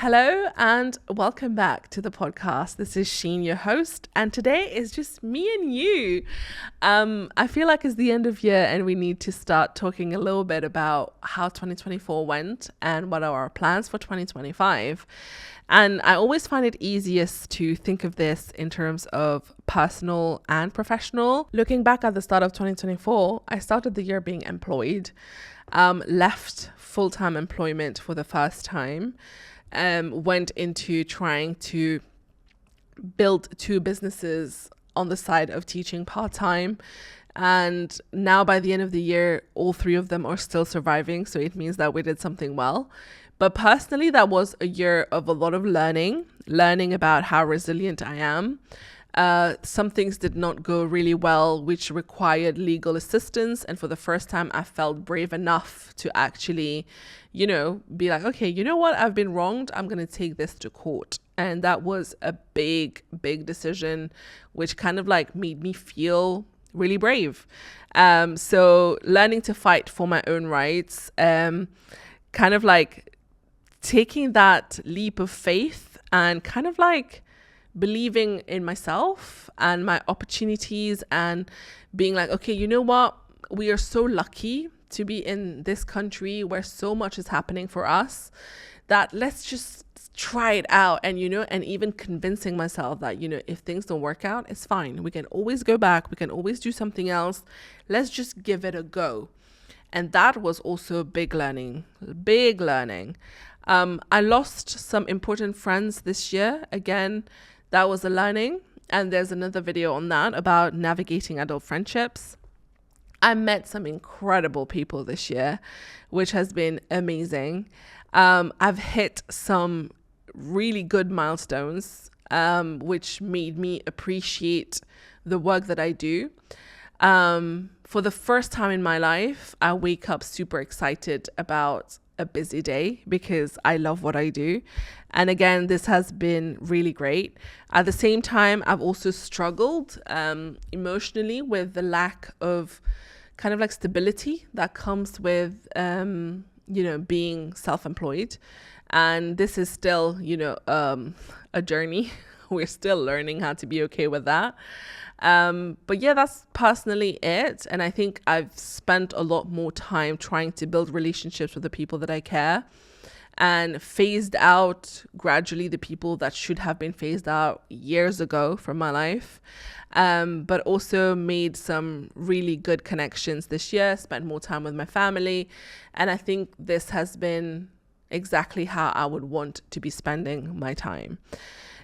Hello and welcome back to the podcast. This is Sheen, your host, and today is just me and you. I feel like it's the end of year and we need to start talking a little bit about how 2024 went and what are our plans for 2025. And I always find it easiest to think of this in terms of personal and professional. Looking back at the start of 2024, I started the year being employed, left full-time employment for the first time. Went into trying to build two businesses on the side of teaching part-time. And now by the end of the year, all three of them are still surviving. So it means that we did something well. But personally, that was a year of a lot of learning about how resilient I am. Some things did not go really well, which required legal assistance. And for the first time, I felt brave enough to actually, be like, okay, you know what? I've been wronged. I'm going to take this to court. And that was a big, big decision, which kind of like made me feel really brave. So learning to fight for my own rights, kind of like taking that leap of faith and kind of like believing in myself and my opportunities and being like, okay, you know what? We are so lucky to be in this country where so much is happening for us that let's just try it out. And, and even convincing myself that, if things don't work out, it's fine. We can always go back. We can always do something else. Let's just give it a go. And that was also big learning. I lost some important friends this year. Again, that was a learning. And there's another video on that about navigating adult friendships. I met some incredible people this year, which has been amazing. I've hit some really good milestones, which made me appreciate the work that I do. For the first time in my life, I wake up super excited about a busy day because I love what I do. And again, this has been really great. At the same time, I've also struggled emotionally with the lack of kind of like stability that comes with, being self-employed. And this is still, a journey. We're still learning how to be okay with that. But yeah, that's personally it. And I think I've spent a lot more time trying to build relationships with the people that I care and phased out gradually the people that should have been phased out years ago from my life. But also made some really good connections this year, spent more time with my family. And I think this has been exactly how I would want to be spending my time.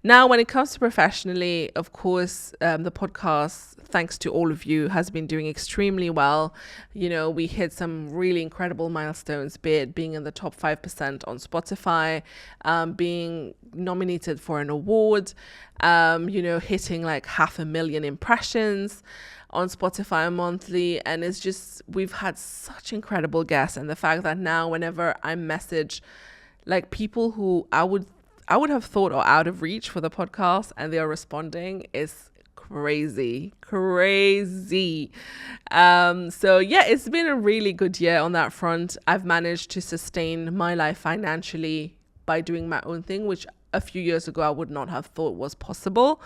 Now, when it comes to professionally, of course, the podcast, thanks to all of you, has been doing extremely well. We hit some really incredible milestones, be it being in the top 5% on Spotify, being nominated for an award, hitting like 500,000 impressions on Spotify monthly. And it's just, we've had such incredible guests. And the fact that now whenever I message like people who I would have thought are out of reach for the podcast and they are responding is crazy. So yeah, it's been a really good year on that front. I've managed to sustain my life financially by doing my own thing, which a few years ago I would not have thought was possible.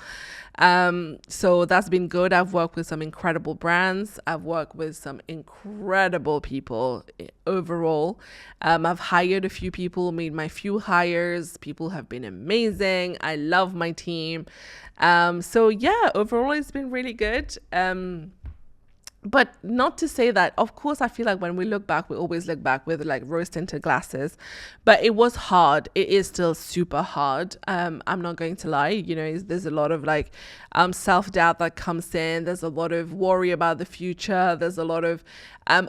So that's been good. I've worked with some incredible brands. I've worked with some incredible people overall. I've hired a few people, made my few hires. People have been amazing. I love my team. So yeah, overall it's been really good. But not to say that, of course, I feel like when we look back, we always look back with like rose-tinted glasses, but it was hard. It is still super hard. I'm not going to lie. There's a lot of like self-doubt that comes in. There's a lot of worry about the future. There's a lot of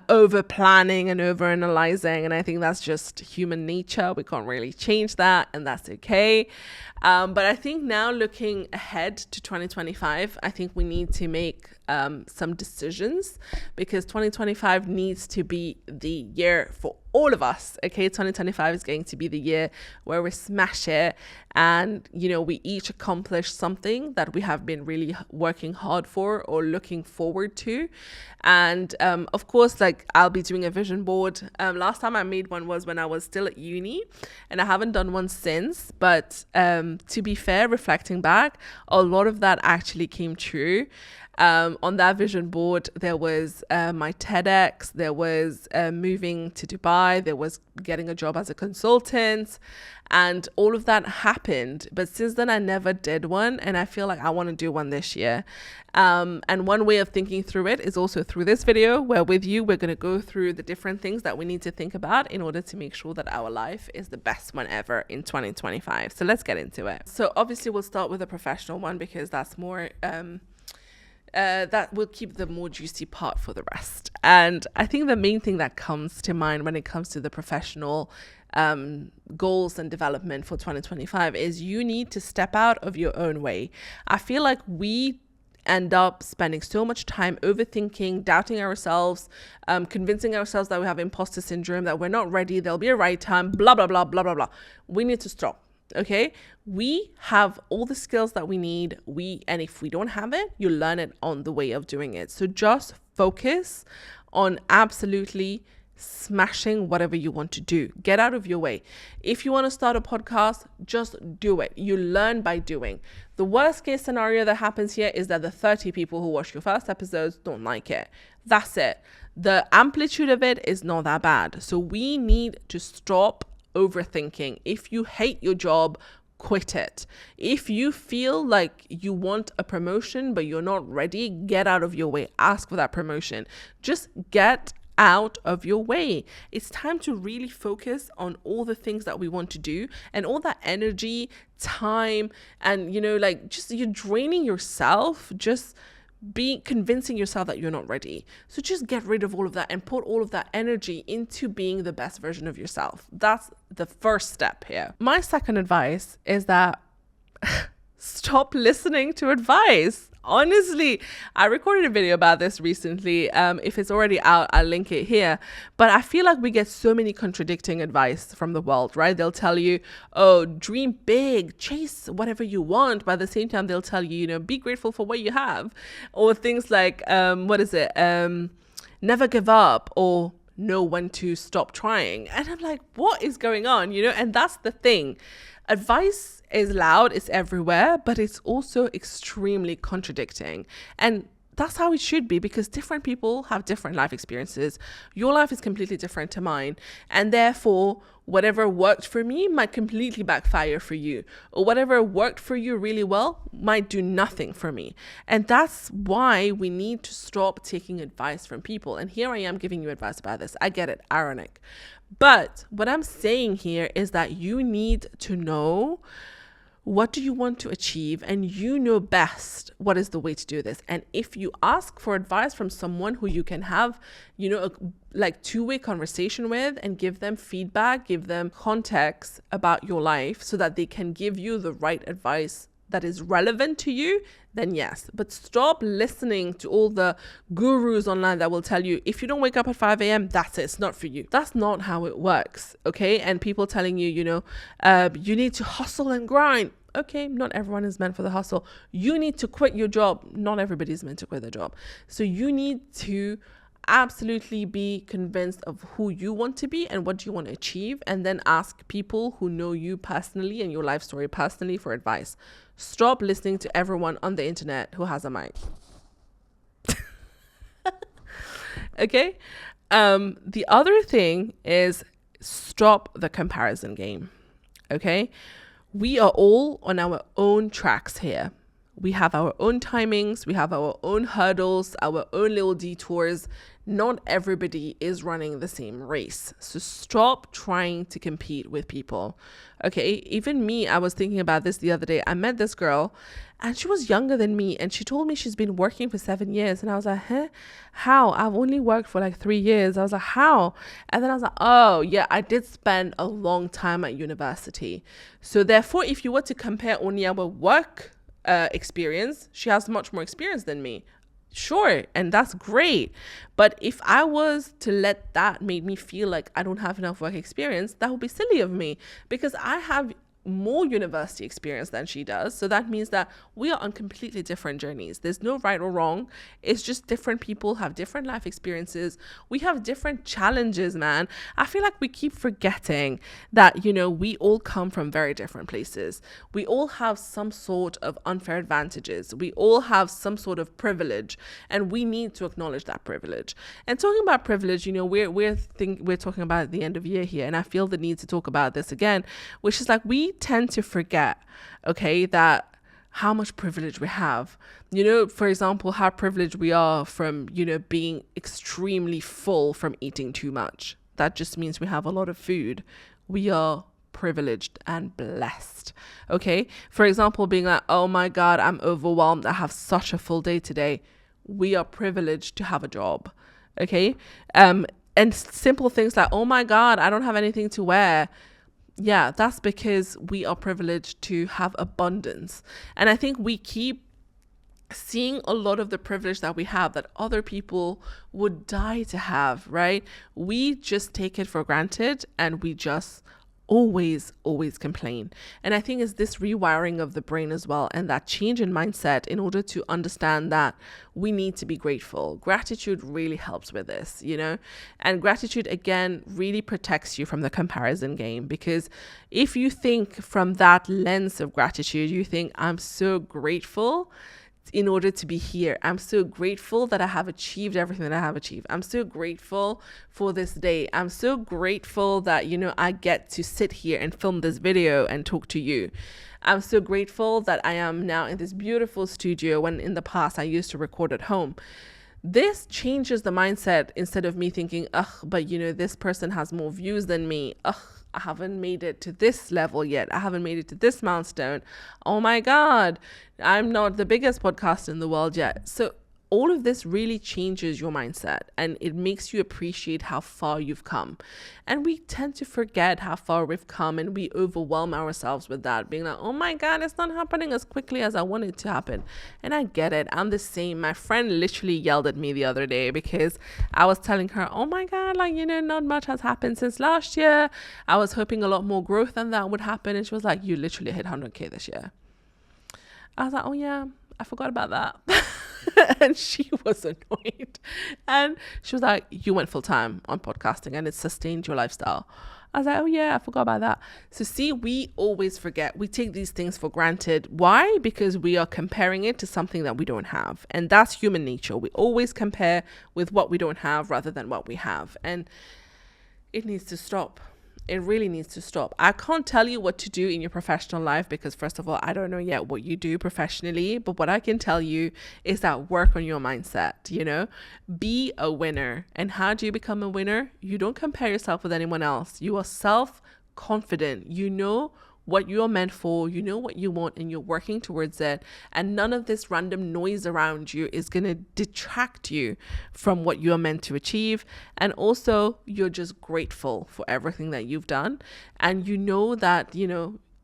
over-planning and over-analyzing. And I think that's just human nature. We can't really change that, and that's okay. But I think now looking ahead to 2025, I think we need to make some decisions because 2025 needs to be the year for all of us, okay, 2025 is going to be the year where we smash it and, you know, we each accomplish something that we have been really working hard for or looking forward to. And of course, like, I'll be doing a vision board. Last time I made one was when I was still at uni, and I haven't done one since. But to be fair, reflecting back, a lot of that actually came true. On that vision board, there was my TEDx, there was moving to Dubai, there was getting a job as a consultant, and all of that happened. But since then, I never did one, and I feel like I want to do one this year. And one way of thinking through it is also through this video, where with you, we're going to go through the different things that we need to think about in order to make sure that our life is the best one ever in 2025. So let's get into it. So obviously, we'll start with a professional one because that's more... that will keep the more juicy part for the rest. And I think the main thing that comes to mind when it comes to the professional goals and development for 2025 is you need to step out of your own way. I feel like we end up spending so much time overthinking, doubting ourselves, convincing ourselves that we have imposter syndrome, that we're not ready, there'll be a right time, blah, blah, blah, blah, blah, blah. We need to stop. Okay, we have all the skills that we need. And if we don't have it, you learn it on the way of doing it. So just focus on absolutely smashing whatever you want to do. Get out of your way. If you want to start a podcast, just do it. You learn by doing. The worst case scenario that happens here is that the 30 people who watch your first episodes don't like it. That's it. The amplitude of it is not that bad. So we need to stop overthinking. If you hate your job, quit it. If you feel like you want a promotion but you're not ready, get out of your way. Ask for that promotion. Just get out of your way. It's time to really focus on all the things that we want to do, and all that energy, time, and, you know, like, just you're draining yourself just be convincing yourself that you're not ready. So just get rid of all of that and put all of that energy into being the best version of yourself. That's the first step here. My second advice is that stop listening to advice. Honestly, I recorded a video about this recently. If it's already out, I'll link it here. But I feel like we get so many contradicting advice from the world, right? They'll tell you, oh, dream big, chase whatever you want. But at the same time, they'll tell you, you know, be grateful for what you have. Or things like, never give up, or know when to stop trying. And I'm like, what is going on? You know, and that's the thing. Advice is loud, it's everywhere, but it's also extremely contradicting. And that's how it should be, because different people have different life experiences. Your life is completely different to mine. And therefore, whatever worked for me might completely backfire for you. Or whatever worked for you really well might do nothing for me. And that's why we need to stop taking advice from people. And here I am giving you advice about this. I get it, ironic. But what I'm saying here is that you need to know, what do you want to achieve? And you know best what is the way to do this. And if you ask for advice from someone who you can have, you know, a two-way conversation with, and give them feedback, give them context about your life so that they can give you the right advice that is relevant to you, then yes. But stop listening to all the gurus online that will tell you, if you don't wake up at 5 a.m., that's it, it's not for you. That's not how it works, okay? And people telling you, you know, you need to hustle and grind. Okay, not everyone is meant for the hustle. You need to quit your job. Not everybody is meant to quit their job. So you need to absolutely be convinced of who you want to be and what you want to achieve, and then ask people who know you personally and your life story personally for advice. Stop listening to everyone on the internet who has a mic. Okay? The other thing is, stop the comparison game. Okay? We are all on our own tracks here. We have our own timings, we have our own hurdles, our own little detours. Not everybody is running the same race. So stop trying to compete with people. Okay, even me, I was thinking about this the other day. I met this girl and she was younger than me, and she told me she's been working for 7 years. And I was like, huh? How? I've only worked for 3 years. I was like, how? And then I was like, oh yeah, I did spend a long time at university. So therefore, if you were to compare only our work experience, she has much more experience than me. Sure, and that's great. But if I was to let that make me feel like I don't have enough work experience, that would be silly of me, because I have more university experience than she does. So that means that we are on completely different journeys. There's no right or wrong. It's just different people have different life experiences. We have different challenges, man. I feel like we keep forgetting that, we all come from very different places. We all have some sort of unfair advantages. We all have some sort of privilege, and we need to acknowledge that privilege. And talking about privilege, we're talking about the end of year here, and I feel the need to talk about this again, which is like we tend to forget, that how much privilege we have. For example, how privileged we are from, being extremely full from eating too much. That just means we have a lot of food. We are privileged and blessed. Okay. For example, being like, oh my God, I'm overwhelmed. I have such a full day today. We are privileged to have a job. Okay. And simple things like, oh my God, I don't have anything to wear. Yeah, that's because we are privileged to have abundance. And I think we keep seeing a lot of the privilege that we have that other people would die to have, right? We just take it for granted, and we just always complain. And I think it's this rewiring of the brain as well, and that change in mindset in order to understand that we need to be grateful. Gratitude really helps with this, and gratitude again really protects you from the comparison game, because if you think from that lens of gratitude, you think, I'm so grateful in order to be here. I'm so grateful that I have achieved everything that I have achieved. I'm so grateful for this day. I'm so grateful that, I get to sit here and film this video and talk to you. I'm so grateful that I am now in this beautiful studio when in the past I used to record at home. This changes the mindset. Instead of me thinking, but this person has more views than me. I haven't made it to this level yet. I haven't made it to this milestone. Oh my God, I'm not the biggest podcaster in the world yet. So all of this really changes your mindset, and it makes you appreciate how far you've come. And we tend to forget how far we've come, and we overwhelm ourselves with that, being like, oh my God, it's not happening as quickly as I want it to happen. And I get it. I'm the same. My friend literally yelled at me the other day because I was telling her, oh my God, not much has happened since last year. I was hoping a lot more growth than that would happen. And she was like, you literally hit 100K this year. I was like, oh yeah, I forgot about that. And she was annoyed, and she was like, you went full time on podcasting and it sustained your lifestyle. I was like, oh yeah, I forgot about that. So see, we always forget. We take these things for granted. Why? Because we are comparing it to something that we don't have. And that's human nature. We always compare with what we don't have rather than what we have. And it needs to stop. It really needs to stop. I can't tell you what to do in your professional life because, first of all, I don't know yet what you do professionally. But what I can tell you is that work on your mindset, be a winner. And how do you become a winner? You don't compare yourself with anyone else. You are self-confident. You know what you're meant for, you know what you want, and you're working towards it. And none of this random noise around you is going to detract you from what you're meant to achieve. And also, you're just grateful for everything that you've done. And you know that,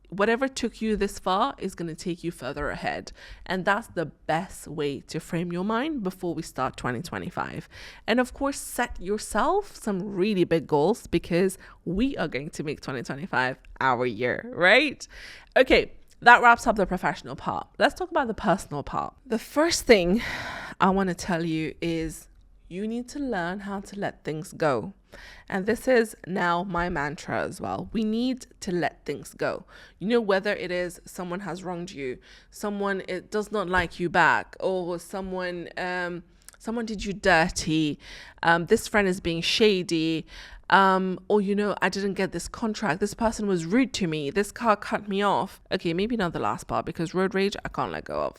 whatever took you this far is going to take you further ahead. And that's the best way to frame your mind before we start 2025. And of course, set yourself some really big goals because we are going to make 2025 our year, right? Okay, that wraps up the professional part. Let's talk about the personal part. The first thing I want to tell you is you need to learn how to let things go. And this is now my mantra as well. We need to let things go. Whether it is someone has wronged you, someone it does not like you back, or someone did you dirty, this friend is being shady, or I didn't get this contract, this person was rude to me, this car cut me off. Okay, maybe not the last part because road rage I can't let go of.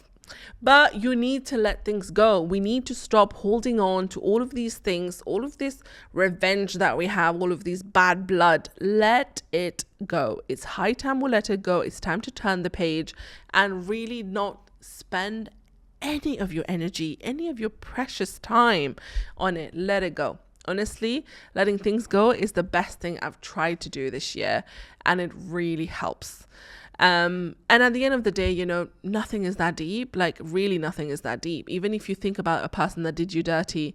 But you need to let things go. We need to stop holding on to all of these things, all of this revenge that we have, all of these bad blood. Let it go. It's high time we let it go. It's time to turn the page and really not spend any of your energy, any of your precious time on it. Let it go. Honestly, letting things go is the best thing I've tried to do this year, and it really helps. And at the end of the day, you know, nothing is that deep. Like really nothing is that deep. Even if you think about a person that did you dirty,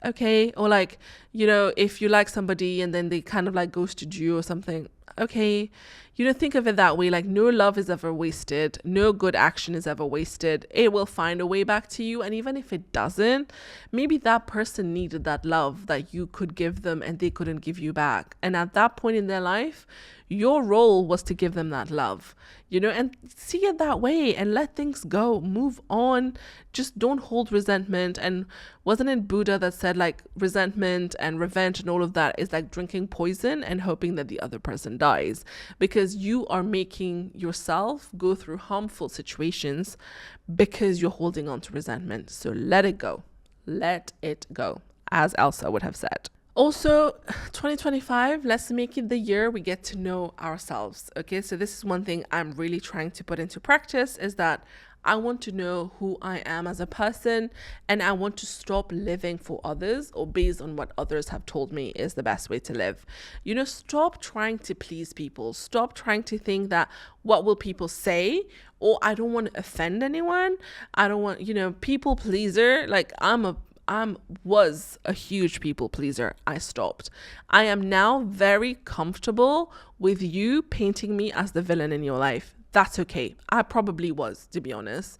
okay, or like, you know, if you like somebody and then they kind of like ghosted you or something, okay, you know, think of it that way. Like no love is ever wasted, no good action is ever wasted. It will find a way back to you. And even if it doesn't, maybe that person needed that love that you could give them and they couldn't give you back, and at that point in their life, your role was to give them that love, you know, and see it that way and let things go, move on. Just don't hold resentment. And wasn't it Buddha that said like resentment and revenge and all of that is like drinking poison and hoping that the other person dies, because you are making yourself go through harmful situations because you're holding on to resentment. So let it go. Let it go, as Elsa would have said. Also, 2025, let's make it the year we get to know ourselves. Okay, so this is one thing I'm really trying to put into practice, is that I want to know who I am as a person, and I want to stop living for others or based on what others have told me is the best way to live. You know, stop trying to please people. Stop trying to think that what will people say, or I don't want to offend anyone. I don't want, you know, people pleaser. Like was a huge people pleaser. I stopped. I am now very comfortable with you painting me as the villain in your life. That's okay. I probably was, to be honest.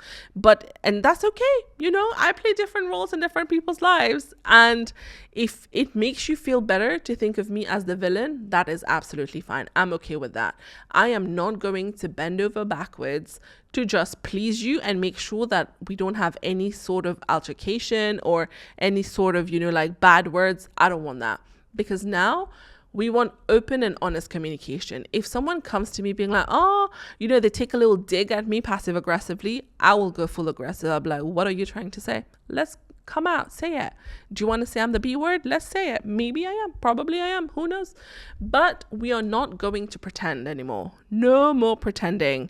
And that's okay. You know, I play different roles in different people's lives. And if it makes you feel better to think of me as the villain, that is absolutely fine. I'm okay with that. I am not going to bend over backwards to just please you and make sure that we don't have any sort of altercation or any sort of, you know, like bad words. I don't want that, because now we want open and honest communication. If someone comes to me being like, oh, you know, they take a little dig at me passive aggressively, I will go full aggressive. I'll be like, what are you trying to say? Let's come out, say it. Do you want to say I'm the B word? Let's say it. Maybe I am. Probably I am. Who knows? But we are not going to pretend anymore. No more pretending.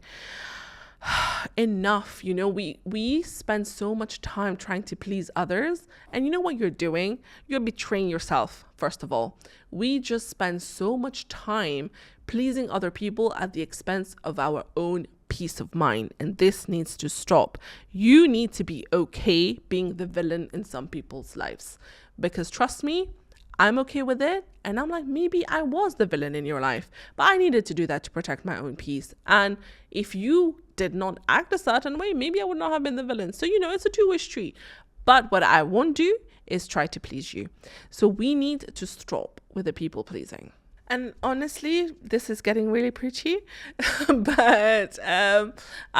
Enough. You know, we spend so much time trying to please others, and you know what you're doing? You're betraying yourself. First of all, we just spend so much time pleasing other people at the expense of our own peace of mind, and this needs to stop. You need to be okay being the villain in some people's lives, because trust me, I'm okay with it. And I'm like, maybe I was the villain in your life, but I needed to do that to protect my own peace. And if you did not act a certain way, maybe I would not have been the villain. So, you know, it's a two-way street. But what I won't do is try to please you. So we need to stop with the people pleasing. And honestly, this is getting really preachy, but I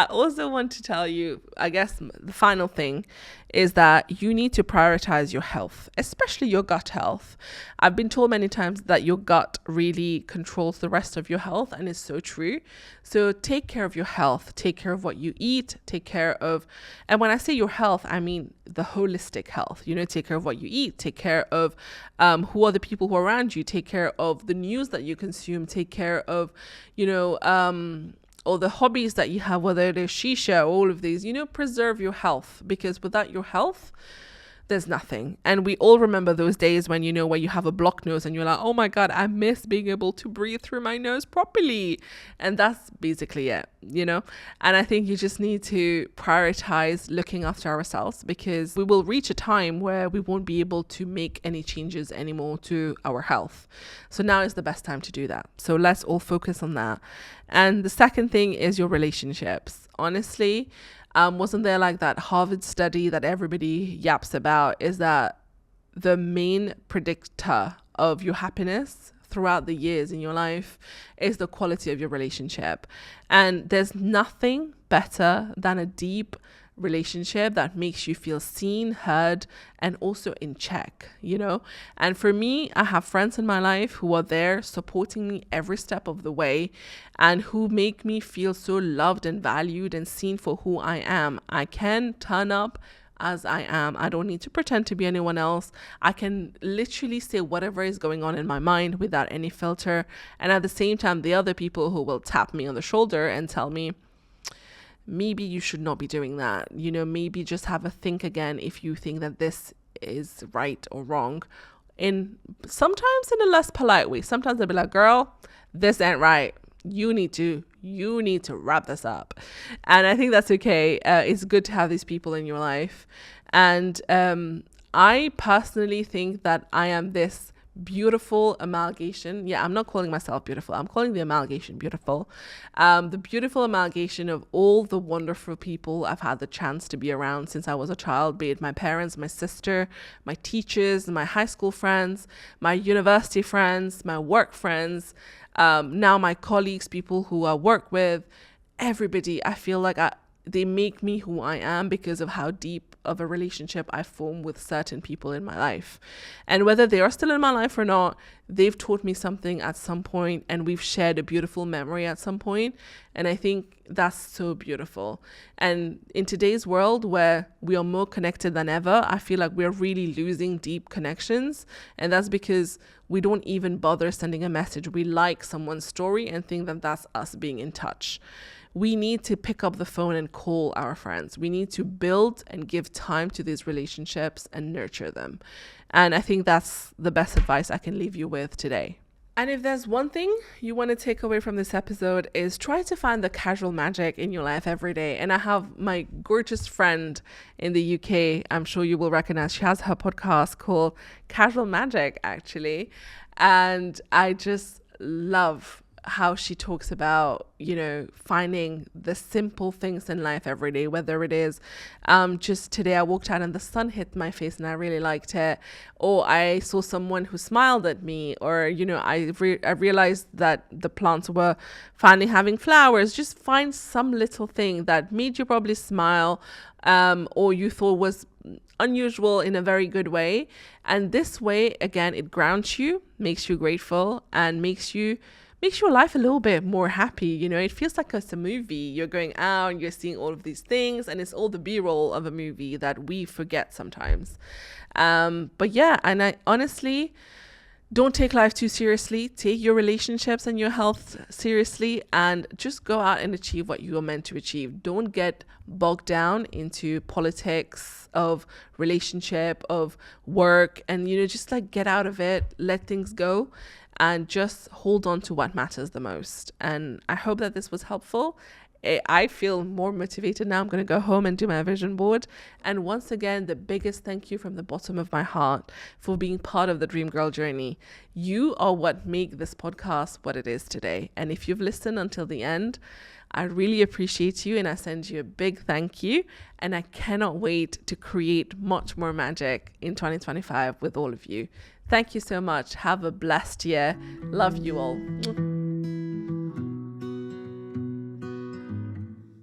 also want to tell you, I guess the final thing is that you need to prioritize your health, especially your gut health. I've been told many times that your gut really controls the rest of your health, and it's so true. So take care of your health, take care of what you eat, take care of, and when I say your health, I mean the holistic health. You know, take care of what you eat, take care of who are the people who are around you, take care of the news that you consume, take care of, you know, or the hobbies that you have, whether they're shisha, all of these, you know, preserve your health, because without your health, there's nothing. And we all remember those days when, you know, where you have a blocked nose and you're like, oh my God, I miss being able to breathe through my nose properly. And that's basically it, you know. And I think you just need to prioritize looking after ourselves, because we will reach a time where we won't be able to make any changes anymore to our health. So now is the best time to do that. So let's all focus on that. And the second thing is your relationships. Honestly, wasn't there like that Harvard study that everybody yaps about, is that the main predictor of your happiness throughout the years in your life is the quality of your relationship. And there's nothing better than a deep relationship that makes you feel seen, heard, and also in check, you know. And for me, I have friends in my life who are there supporting me every step of the way, and who make me feel so loved and valued and seen for who I am. I can turn up as I am. I don't need to pretend to be anyone else. I can literally say whatever is going on in my mind without any filter. And at the same time, the other people who will tap me on the shoulder and tell me, maybe you should not be doing that. You know, maybe just have a think again if you think that this is right or wrong. Sometimes in a less polite way. Sometimes they'll be like, girl, this ain't right. You need to you need to wrap this up. And I think that's okay. It's good to have these people in your life. And I personally think that I am this beautiful amalgamation. Yeah, I'm not calling myself beautiful. I'm calling the amalgamation beautiful. The beautiful amalgamation of all the wonderful people I've had the chance to be around since I was a child, be it my parents, my sister, my teachers, my high school friends, my university friends, my work friends, now my colleagues, people who I work with, everybody. I feel like they make me who I am because of how deep of a relationship I form with certain people in my life. And whether they are still in my life or not, they've taught me something at some point, and we've shared a beautiful memory at some point. And I think that's so beautiful. And in today's world where we are more connected than ever, I feel like we're really losing deep connections. And that's because we don't even bother sending a message. We like someone's story and think that that's us being in touch. We need to pick up the phone and call our friends. We need to build and give time to these relationships and nurture them. And I think that's the best advice I can leave you with today. And if there's one thing you want to take away from this episode, is try to find the casual magic in your life every day. And I have my gorgeous friend in the UK, I'm sure you will recognize. She has her podcast called Casual Magic, actually. And I just love how she talks about, finding the simple things in life every day, whether it is just today I walked out and the sun hit my face and I really liked it, or I saw someone who smiled at me, or I realized that the plants were finally having flowers. Just find some little thing that made you probably smile, or you thought was unusual in a very good way. And this way, again, it grounds you, makes you grateful, and makes your life a little bit more happy. It feels like it's a movie. You're going out, you're seeing all of these things, and it's all the B-roll of a movie that we forget sometimes. But yeah, and I honestly, don't take life too seriously. Take your relationships and your health seriously, and just go out and achieve what you are meant to achieve. Don't get bogged down into politics of relationship, of work, and just get out of it, let things go, and just hold on to what matters the most. And I hope that this was helpful. I feel more motivated now. I'm going to go home and do my vision board. And once again, the biggest thank you from the bottom of my heart for being part of the Dream Girl journey. You are what make this podcast what it is today. And if you've listened until the end, I really appreciate you, and I send you a big thank you. And I cannot wait to create much more magic in 2025 with all of you. Thank you so much. Have a blessed year. Love you all.